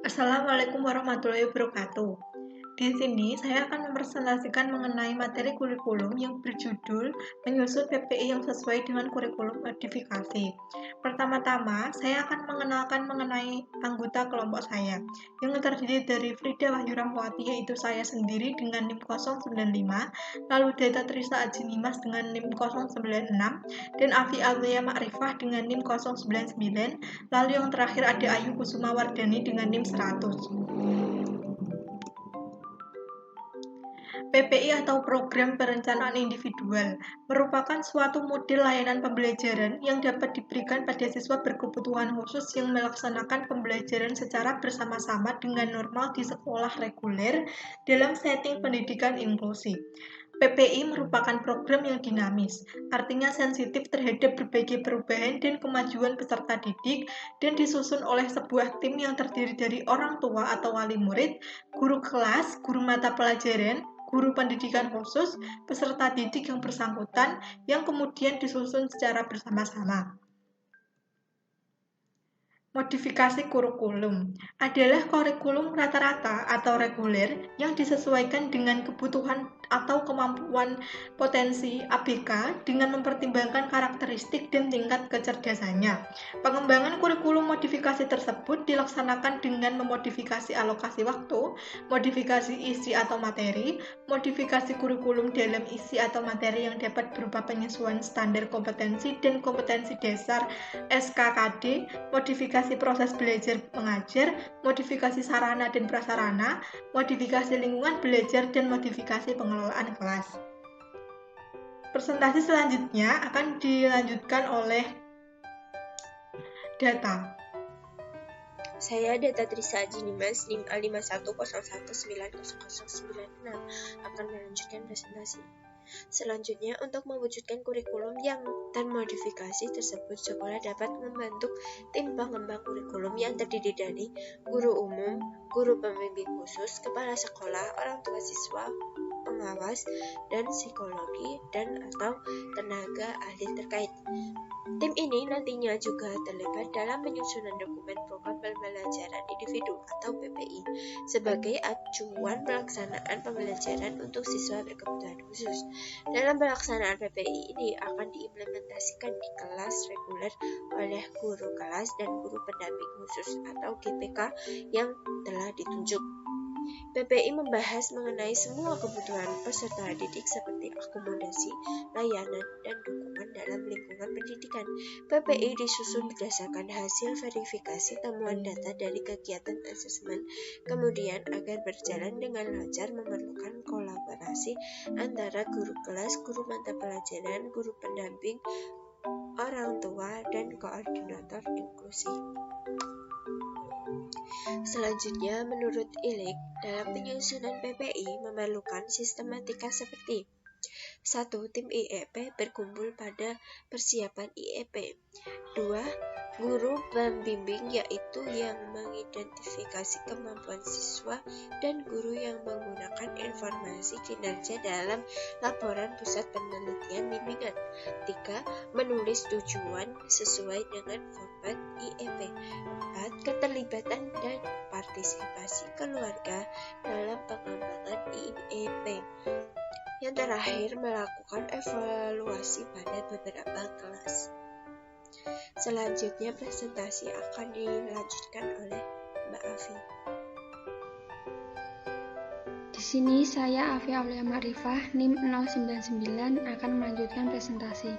Assalamualaikum warahmatullahi wabarakatuh. Di sini saya akan mempresentasikan mengenai materi kurikulum yang berjudul menyusun PPI yang sesuai dengan kurikulum modifikasi. Pertama-tama, saya akan mengenalkan mengenai anggota kelompok saya, yang terdiri dari Frida Wahyu Rahmawati yaitu saya sendiri dengan NIM 095, lalu Deta Trisa Ajinimas dengan NIM 096, dan Afi Aulia Ma'rifah dengan NIM 099, lalu yang terakhir ada Ayu Kusuma Wardani dengan NIM 100. PPI atau Program Perencanaan Individual merupakan suatu model layanan pembelajaran yang dapat diberikan pada siswa berkebutuhan khusus yang melaksanakan pembelajaran secara bersama-sama dengan normal di sekolah reguler dalam setting pendidikan inklusi. PPI merupakan program yang dinamis, artinya sensitif terhadap berbagai perubahan dan kemajuan peserta didik dan disusun oleh sebuah tim yang terdiri dari orang tua atau wali murid, guru kelas, guru mata pelajaran, guru pendidikan khusus, peserta didik yang bersangkutan, yang kemudian disusun secara bersama-sama. Modifikasi kurikulum adalah kurikulum rata-rata atau reguler yang disesuaikan dengan kebutuhan atau kemampuan potensi ABK dengan mempertimbangkan karakteristik dan tingkat kecerdasannya. Pengembangan kurikulum modifikasi tersebut dilaksanakan dengan memodifikasi alokasi waktu, modifikasi isi atau materi, modifikasi kurikulum dalam isi atau materi yang dapat berupa penyesuaian standar kompetensi dan kompetensi dasar SKKD, modifikasi proses belajar mengajar, modifikasi sarana dan prasarana, modifikasi lingkungan belajar, dan modifikasi pengelolaan kelas. Presentasi selanjutnya akan dilanjutkan oleh Data. Saya Deta Trisa Ajinimas, NIM A51019096 akan melanjutkan presentasi. Selanjutnya, untuk mewujudkan kurikulum yang termodifikasi tersebut, sekolah dapat membentuk tim pengembang kurikulum yang terdiri dari guru umum, guru pembimbing khusus, kepala sekolah, orang tua siswa, pengawas, dan psikologi dan atau tenaga ahli terkait. Tim ini nantinya juga terlibat dalam penyusunan dokumen program pembelajaran individu atau PPI sebagai acuan pelaksanaan pembelajaran untuk siswa berkebutuhan khusus. Dalam pelaksanaan PPI ini akan diimplementasikan di kelas reguler oleh guru kelas dan guru pendamping khusus atau GPK yang telah ditunjuk. PPI membahas mengenai semua kebutuhan peserta didik seperti akomodasi, layanan, dan dukungan dalam lingkungan pendidikan. PPI disusun berdasarkan hasil verifikasi temuan data dari kegiatan asesmen, kemudian agar berjalan dengan lancar memerlukan kolaborasi antara guru kelas, guru mata pelajaran, guru pendamping, orang tua, dan koordinator inklusi. Selanjutnya, menurut ILIK, dalam penyusunan PPI memerlukan sistematika seperti 1. Tim IEP berkumpul pada persiapan IEP. 2. Guru pembimbing yaitu yang mengidentifikasi kemampuan siswa dan guru yang menggunakan informasi kinerja dalam laporan pusat penelitian bimbingan. 3. Menulis tujuan sesuai dengan format IEP. 4. Keterlibatan dan partisipasi keluarga dalam pengembangan IEP. Yang terakhir, melakukan evaluasi pada beberapa kelas. Selanjutnya, presentasi akan dilanjutkan oleh Mbak Afi. Di sini saya Afi Aulia Ma'rifah, NIM 099 akan melanjutkan presentasi.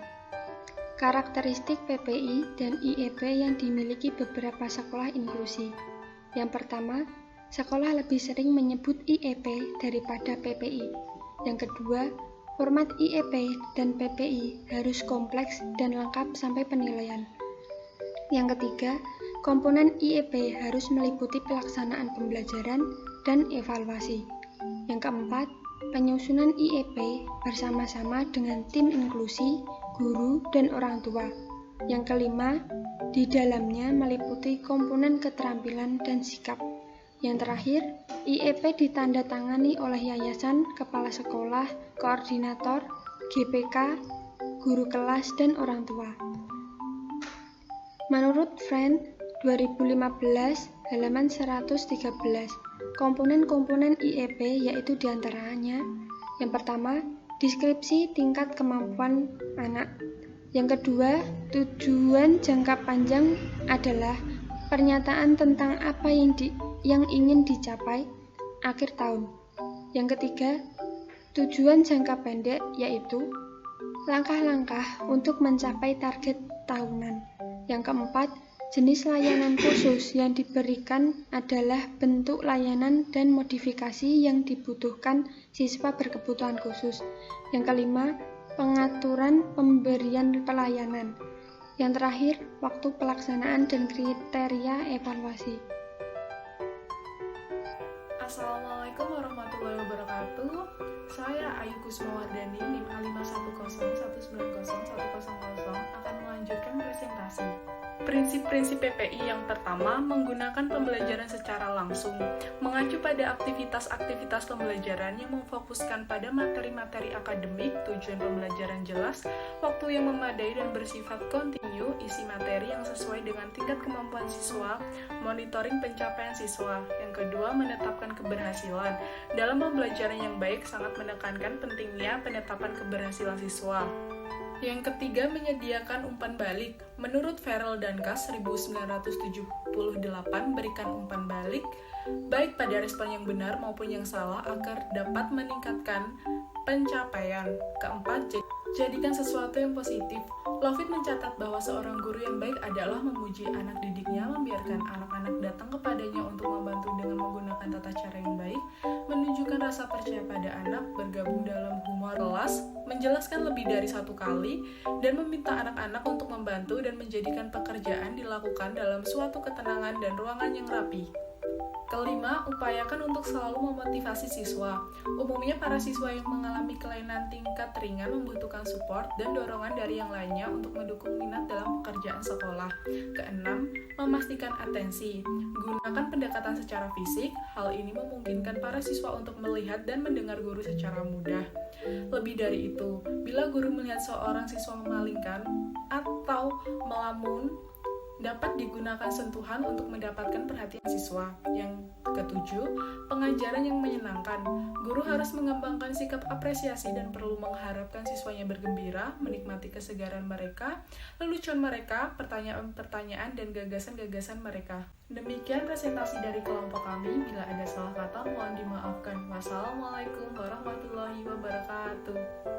Karakteristik PPI dan IEP yang dimiliki beberapa sekolah inklusi. Yang pertama, sekolah lebih sering menyebut IEP daripada PPI. Yang kedua, format IEP dan PPI harus kompleks dan lengkap sampai penilaian. Yang ketiga, komponen IEP harus meliputi pelaksanaan pembelajaran dan evaluasi. Yang keempat, penyusunan IEP bersama-sama dengan tim inklusi, guru, dan orang tua. Yang kelima, di dalamnya meliputi komponen keterampilan dan sikap. Yang terakhir, IEP ditandatangani oleh yayasan, kepala sekolah, koordinator, GPK, guru kelas, dan orang tua. Menurut Friend 2015, halaman 113. Komponen-komponen IEP yaitu diantaranya: yang pertama, deskripsi tingkat kemampuan anak. Yang kedua, tujuan jangka panjang adalah pernyataan tentang apa yang ingin dicapai akhir tahun. Yang ketiga, tujuan jangka pendek yaitu langkah-langkah untuk mencapai target tahunan. Yang keempat, jenis layanan khusus yang diberikan adalah bentuk layanan dan modifikasi yang dibutuhkan siswa berkebutuhan khusus. Yang kelima, pengaturan pemberian pelayanan. Yang terakhir, waktu pelaksanaan dan kriteria evaluasi. Assalamualaikum warahmatullahi wabarakatuh. Saya Ayu Kusmawardani, NIM A5101901000 akan melanjutkan presentasi. Prinsip-prinsip PPI yang pertama, menggunakan pembelajaran secara langsung, mengacu pada aktivitas-aktivitas pembelajaran yang memfokuskan pada materi-materi akademik, tujuan pembelajaran jelas, waktu yang memadai dan bersifat kontinu, isi materi yang sesuai dengan tingkat kemampuan siswa, monitoring pencapaian siswa. Yang kedua, menetapkan keberhasilan. Dalam pembelajaran yang baik sangat menekankan pentingnya penetapan keberhasilan siswa. Yang ketiga, menyediakan umpan balik. Menurut Farrell dan Cass 1978, berikan umpan balik baik pada respon yang benar maupun yang salah agar dapat meningkatkan pencapaian. Keempat, jadikan sesuatu yang positif. Lovett mencatat bahwa seorang guru yang baik adalah memuji anak didiknya, membiarkan anak-anak datang kepadanya untuk membantu dengan menggunakan tata cara yang baik, menunjukkan rasa percaya pada anak, bergabung dalam humor kelas, menjelaskan lebih dari satu kali, dan meminta anak-anak untuk membantu dan menjadikan pekerjaan dilakukan dalam suatu ketenangan dan ruangan yang rapi. Kelima, upayakan untuk selalu memotivasi siswa. Umumnya para siswa yang mengalami kelainan tingkat ringan membutuhkan support dan dorongan dari yang lainnya untuk mendukung minat dalam pekerjaan sekolah. Keenam, memastikan atensi. Gunakan pendekatan secara fisik. Hal ini memungkinkan para siswa untuk melihat dan mendengar guru secara mudah. Lebih dari itu, bila guru melihat seorang siswa memalingkan atau melamun, dapat digunakan sentuhan untuk mendapatkan perhatian siswa. Yang ketujuh, pengajaran yang menyenangkan. Guru harus mengembangkan sikap apresiasi dan perlu mengharapkan siswanya bergembira, menikmati kesegaran mereka, lelucon mereka, pertanyaan-pertanyaan, dan gagasan-gagasan mereka. Demikian presentasi dari kelompok kami. Bila ada salah kata, mohon dimaafkan. Wassalamualaikum warahmatullahi wabarakatuh.